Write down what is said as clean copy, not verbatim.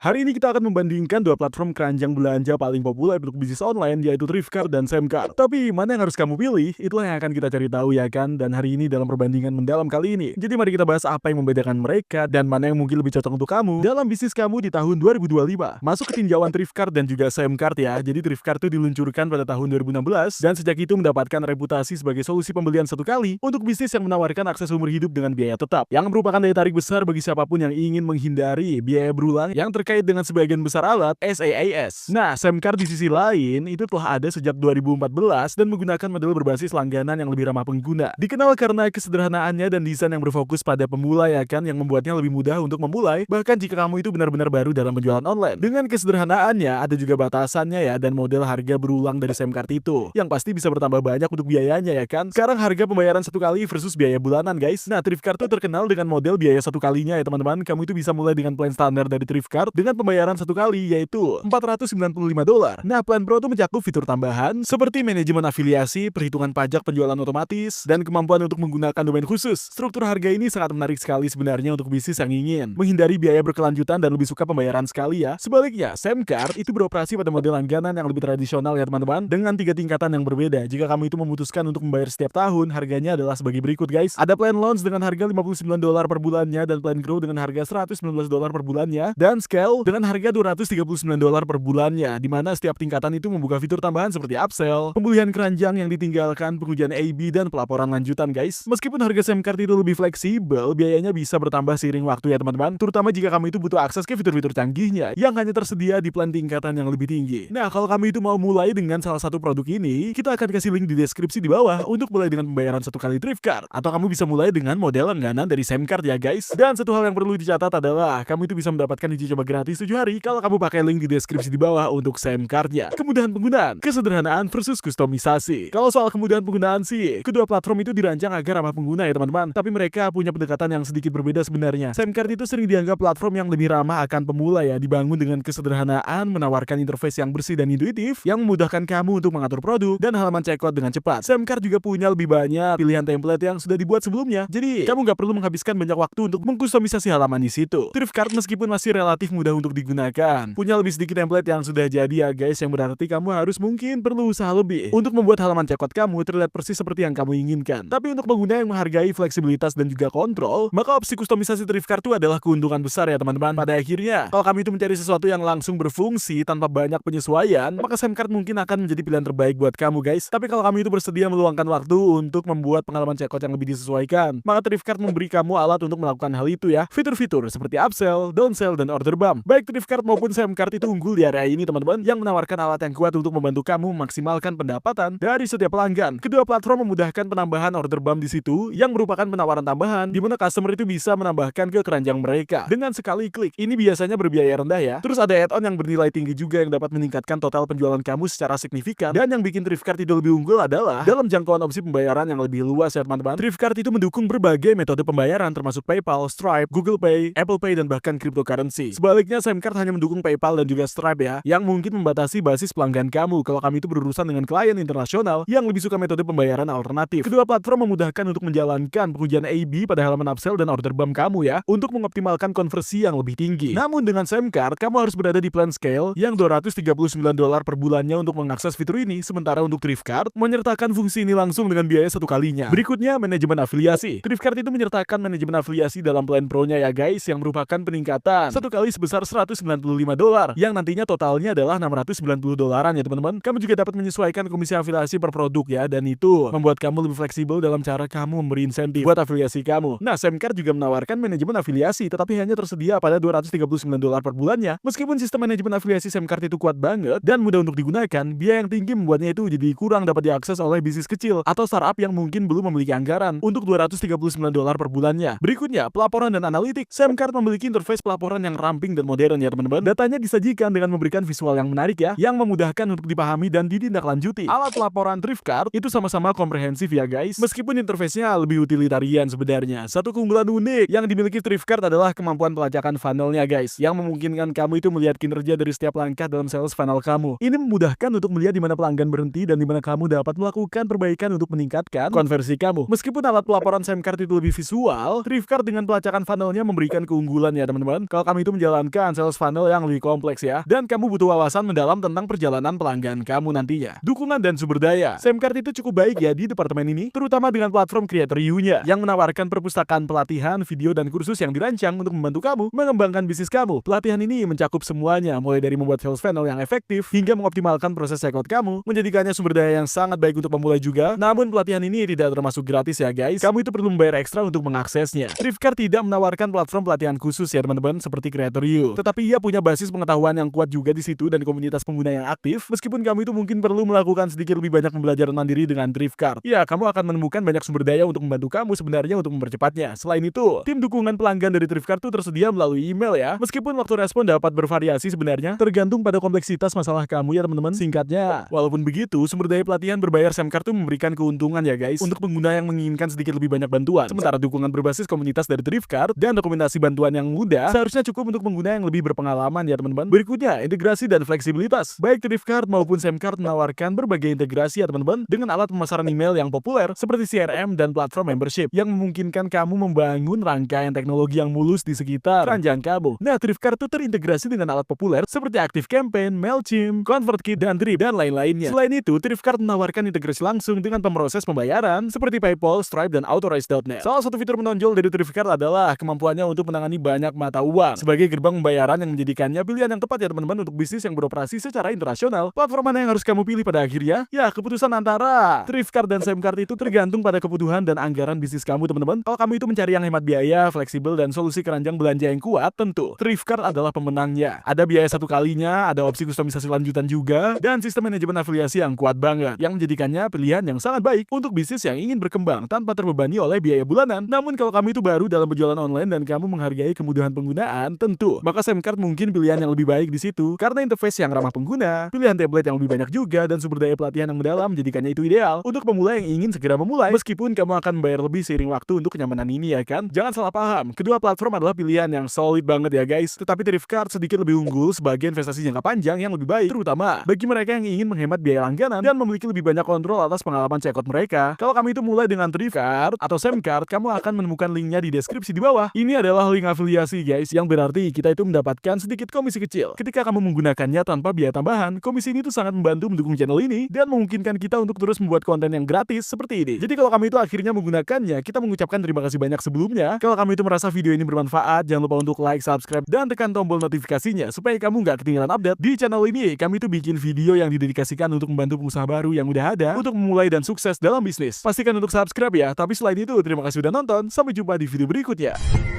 Hari ini kita akan membandingkan dua platform keranjang belanja paling populer untuk bisnis online, yaitu Thriftcart dan Semcart. Tapi mana yang harus kamu pilih? Itulah yang akan kita cari tahu ya kan. Dan hari ini dalam perbandingan mendalam kali ini. Jadi mari kita bahas apa yang membedakan mereka dan mana yang mungkin lebih cocok untuk kamu dalam bisnis kamu di tahun 2025. Masuk ke tinjauan Thriftcart dan juga Semcart ya. Jadi Thriftcart itu diluncurkan pada tahun 2016 dan sejak itu mendapatkan reputasi sebagai solusi pembelian satu kali untuk bisnis yang menawarkan akses umur hidup dengan biaya tetap, yang merupakan daya tarik besar bagi siapapun yang ingin menghindari biaya berulang yang terkait dengan sebagian besar alat SaaS. Nah, Semcart di sisi lain itu telah ada sejak 2014 dan menggunakan model berbasis langganan yang lebih ramah pengguna. Dikenal karena kesederhanaannya dan desain yang berfokus pada pemula ya kan, yang membuatnya lebih mudah untuk memulai bahkan jika kamu itu benar-benar baru dalam penjualan online. Dengan kesederhanaannya ada juga batasannya ya, dan model harga berulang dari Semcart itu yang pasti bisa bertambah banyak untuk biayanya ya kan. Sekarang harga pembayaran satu kali versus biaya bulanan guys. Nah, Thriftcart itu terkenal dengan model biaya satu kalinya ya teman-teman. Kamu itu bisa mulai dengan plan standar dari Thriftcart dengan pembayaran satu kali yaitu $495. Nah, plan Pro itu mencakup fitur tambahan seperti manajemen afiliasi, perhitungan pajak penjualan otomatis, dan kemampuan untuk menggunakan domain khusus. Struktur harga ini sangat menarik sekali sebenarnya untuk bisnis yang ingin menghindari biaya berkelanjutan dan lebih suka pembayaran sekali ya. Sebaliknya, Semcart itu beroperasi pada model langganan yang lebih tradisional ya teman-teman, dengan 3 tingkatan yang berbeda. Jika kamu itu memutuskan untuk membayar setiap tahun, harganya adalah sebagai berikut guys. Ada plan launch dengan harga $59 per bulannya, dan plan grow dengan harga $119 per bulannya, dan scale dengan harga $239 per bulannya, di mana setiap tingkatan itu membuka fitur tambahan seperti upsell, pemulihan keranjang yang ditinggalkan, pengujian A/B, dan pelaporan lanjutan guys. Meskipun harga Semcart itu lebih fleksibel, biayanya bisa bertambah seiring waktu ya teman-teman, terutama jika kamu itu butuh akses ke fitur-fitur canggihnya yang hanya tersedia di plan tingkatan yang lebih tinggi. Nah, kalau kamu itu mau mulai dengan salah satu produk ini, kita akan kasih link di deskripsi di bawah untuk mulai dengan pembayaran satu kali Thriftcart, atau kamu bisa mulai dengan model langganan dari Semcart ya guys. Dan satu hal yang perlu dicatat adalah kamu itu bisa mendapatkan uji coba gratis 7 hari kalau kamu pakai link di deskripsi di bawah untuk Semcart-nya. Kemudahan penggunaan, kesederhanaan versus kustomisasi. Kalau soal kemudahan penggunaan sih, kedua platform itu dirancang agar ramah pengguna ya teman-teman, tapi mereka punya pendekatan yang sedikit berbeda sebenarnya. Semcart itu sering dianggap platform yang lebih ramah akan pemula ya, dibangun dengan kesederhanaan, menawarkan interface yang bersih dan intuitif yang memudahkan kamu untuk mengatur produk dan halaman checkout dengan cepat. Semcart juga punya lebih banyak pilihan template yang sudah dibuat sebelumnya, jadi kamu nggak perlu menghabiskan banyak waktu untuk mengkustomisasi halaman di situ. Thriftcart meskipun masih relatif mudah untuk digunakan, punya lebih sedikit template yang sudah jadi ya guys, yang berarti kamu harus mungkin perlu usaha lebih untuk membuat halaman checkout kamu terlihat persis seperti yang kamu inginkan. Tapi untuk pengguna yang menghargai fleksibilitas dan juga kontrol, maka opsi kustomisasi Thriftcart itu adalah keuntungan besar ya teman-teman. Pada akhirnya, kalau kamu itu mencari sesuatu yang langsung berfungsi tanpa banyak penyesuaian, maka Semcart mungkin akan menjadi pilihan terbaik buat kamu guys. Tapi kalau kamu itu bersedia meluangkan waktu untuk membuat pengalaman checkout yang lebih disesuaikan, maka Thriftcart memberi kamu alat untuk melakukan hal itu ya. Fitur-fitur seperti upsell, downsell, dan order bump. Baik Thriftcart maupun Semcart itu unggul di area ini teman-teman, yang menawarkan alat yang kuat untuk membantu kamu memaksimalkan pendapatan dari setiap pelanggan. Kedua platform memudahkan penambahan order bump di situ, yang merupakan penawaran tambahan di mana customer itu bisa menambahkan ke keranjang mereka dengan sekali klik. Ini biasanya berbiaya rendah ya. Terus ada add-on yang bernilai tinggi juga yang dapat meningkatkan total penjualan kamu secara signifikan. Dan yang bikin Thriftcart itu lebih unggul adalah dalam jangkauan opsi pembayaran yang lebih luas ya teman-teman. Thriftcart itu mendukung berbagai metode pembayaran termasuk PayPal, Stripe, Google Pay, Apple Pay, dan bahkan cryptocurrency. Sebaliknya Semcart hanya mendukung PayPal dan juga Stripe ya, yang mungkin membatasi basis pelanggan kamu kalau kamu itu berurusan dengan klien internasional yang lebih suka metode pembayaran alternatif. Kedua platform memudahkan untuk menjalankan pengujian A/B pada halaman upsell dan order bump kamu ya, untuk mengoptimalkan konversi yang lebih tinggi. Namun dengan Semcart, kamu harus berada di plan scale yang $239 per bulannya untuk mengakses fitur ini, sementara untuk Thriftcart menyertakan fungsi ini langsung dengan biaya satu kalinya. Berikutnya, manajemen afiliasi. Thriftcart itu menyertakan manajemen afiliasi dalam plan Pro-nya ya guys, yang merupakan peningkatan satu kali sebesar $195, yang nantinya totalnya adalah $690 ya teman-teman. Kamu juga dapat menyesuaikan komisi afiliasi per produk ya, dan itu membuat kamu lebih fleksibel dalam cara kamu memberi insentif buat afiliasi kamu. Nah, Semcart juga menawarkan manajemen afiliasi, tetapi hanya tersedia pada $239 per bulannya. Meskipun sistem manajemen afiliasi Semcart itu kuat banget dan mudah untuk digunakan, biaya yang tinggi membuatnya itu jadi kurang dapat diakses oleh bisnis kecil atau startup yang mungkin belum memiliki anggaran untuk $239 per bulannya. Berikutnya, pelaporan dan analitik. Semcart memiliki interface pelaporan yang ramping dan modern ya teman-teman. Datanya disajikan dengan memberikan visual yang menarik ya, yang memudahkan untuk dipahami dan ditindaklanjuti. Alat pelaporan Thriftcart itu sama-sama komprehensif ya guys, meskipun interface-nya lebih utilitarian sebenarnya. Satu keunggulan unik yang dimiliki Thriftcart adalah kemampuan pelacakan funnelnya guys, yang memungkinkan kamu itu melihat kinerja dari setiap langkah dalam sales funnel kamu. Ini memudahkan untuk melihat di mana pelanggan berhenti dan di mana kamu dapat melakukan perbaikan untuk meningkatkan konversi kamu. Meskipun alat pelaporan Semcart itu lebih visual, Thriftcart dengan pelacakan funnelnya memberikan keunggulan ya teman-teman. Kalau kamu itu menjalankan menjalankan sales funnel yang lebih kompleks ya. Dan kamu butuh wawasan mendalam tentang perjalanan pelanggan kamu nantinya. Dukungan dan sumber daya. Semcart itu cukup baik ya di departemen ini, terutama dengan platform Creator You-nya yang menawarkan perpustakaan pelatihan, video dan kursus yang dirancang untuk membantu kamu mengembangkan bisnis kamu. Pelatihan ini mencakup semuanya, mulai dari membuat sales funnel yang efektif hingga mengoptimalkan proses checkout kamu, menjadikannya sumber daya yang sangat baik untuk pemula juga. Namun pelatihan ini tidak termasuk gratis ya guys. Kamu itu perlu membayar ekstra untuk mengaksesnya. Trifecart tidak menawarkan platform pelatihan khusus ya teman-teman seperti Creator You, tetapi ia punya basis pengetahuan yang kuat juga di situ dan komunitas pengguna yang aktif. Meskipun kamu itu mungkin perlu melakukan sedikit lebih banyak pembelajaran mandiri dengan Trifecart, ya kamu akan menemukan banyak sumber daya untuk membantu kamu sebenarnya untuk mempercepatnya. Selain itu, tim dukungan pelanggan dari Trifecart itu tersedia melalui email ya. Meskipun waktu respon dapat bervariasi sebenarnya, tergantung pada kompleksitas masalah kamu ya teman-teman. Singkatnya, walaupun begitu, sumber daya pelatihan berbayar Semcart itu memberikan keuntungan ya guys untuk pengguna yang menginginkan sedikit lebih banyak bantuan. Sementara dukungan berbasis komunitas dari Trifecart dan dokumentasi bantuan yang mudah seharusnya cukup untuk pengguna yang lebih berpengalaman ya teman-teman. Berikutnya, integrasi dan fleksibilitas. Baik Trifecart maupun Semcart menawarkan berbagai integrasi ya teman-teman dengan alat pemasaran email yang populer seperti CRM dan platform membership yang memungkinkan kamu membangun rangkaian teknologi yang mulus di sekitar keranjang kamu. Nah, Trifecart itu terintegrasi dengan alat populer seperti ActiveCampaign, Mailchimp, ConvertKit, dan Drip, dan lain-lainnya. Selain itu, Trifecart menawarkan integrasi langsung dengan pemroses pembayaran seperti PayPal, Stripe, dan Authorize.net. Salah satu fitur menonjol dari Trifecart adalah kemampuannya untuk menangani banyak mata uang sebagai gerbang pembayaran yang menjadikannya pilihan yang tepat ya teman-teman untuk bisnis yang beroperasi secara internasional. Platform mana yang harus kamu pilih pada akhirnya? Ya, keputusan antara Trifecart dan Semcart itu tergantung pada kebutuhan dan anggaran bisnis kamu teman-teman. Kalau kamu itu mencari yang hemat biaya, fleksibel, dan solusi keranjang belanja yang kuat, tentu Trifecart adalah pemenangnya. Ada biaya satu kalinya, ada opsi kustomisasi lanjutan juga, dan sistem manajemen afiliasi yang kuat banget, yang menjadikannya pilihan yang sangat baik untuk bisnis yang ingin berkembang tanpa terbebani oleh biaya bulanan. Namun kalau kamu itu baru dalam berjualan online dan kamu menghargai kemudahan penggunaan, tentu maka Semcart mungkin pilihan yang lebih baik di situ karena interface yang ramah pengguna, pilihan tablet yang lebih banyak juga, dan sumber daya pelatihan yang mendalam menjadikannya itu ideal untuk pemula yang ingin segera memulai. Meskipun kamu akan membayar lebih seiring waktu untuk kenyamanan ini ya kan. Jangan salah paham, kedua platform adalah pilihan yang solid banget ya guys. Tetapi Trifecart sedikit lebih unggul sebagai investasi jangka panjang yang lebih baik, terutama bagi mereka yang ingin menghemat biaya langganan dan memiliki lebih banyak kontrol atas pengalaman checkout mereka. Kalau kamu itu mulai dengan Trifecart atau Semcart, kamu akan menemukan linknya di deskripsi di bawah. Ini adalah link afiliasi guys, yang berarti kita itu mendapatkan sedikit komisi kecil ketika kamu menggunakannya tanpa biaya tambahan. Komisi ini tuh sangat membantu mendukung channel ini dan memungkinkan kita untuk terus membuat konten yang gratis seperti ini. Jadi kalau kamu itu akhirnya menggunakannya, kita mengucapkan terima kasih banyak sebelumnya. Kalau kamu itu merasa video ini bermanfaat, jangan lupa untuk like, subscribe, dan tekan tombol notifikasinya supaya kamu nggak ketinggalan update. Di channel ini, kami itu bikin video yang didedikasikan untuk membantu pengusaha baru yang udah ada untuk memulai dan sukses dalam bisnis. Pastikan untuk subscribe ya. Tapi selain itu, terima kasih sudah nonton. Sampai jumpa di video berikutnya.